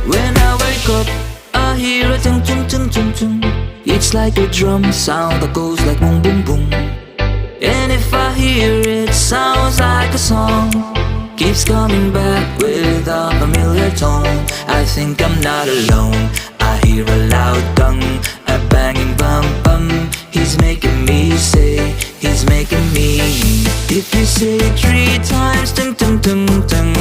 When I wake up, I hear a tung tung tung tung tung. It's like a drum sound that goes like boom boom boom. And if I hear it, sounds like a song. Keeps coming back with a familiar tone. I think I'm not alone. I hear a loud gung, a banging bum bum. He's making me say, he's making me. If you say it 3 times, tung tung tung tung,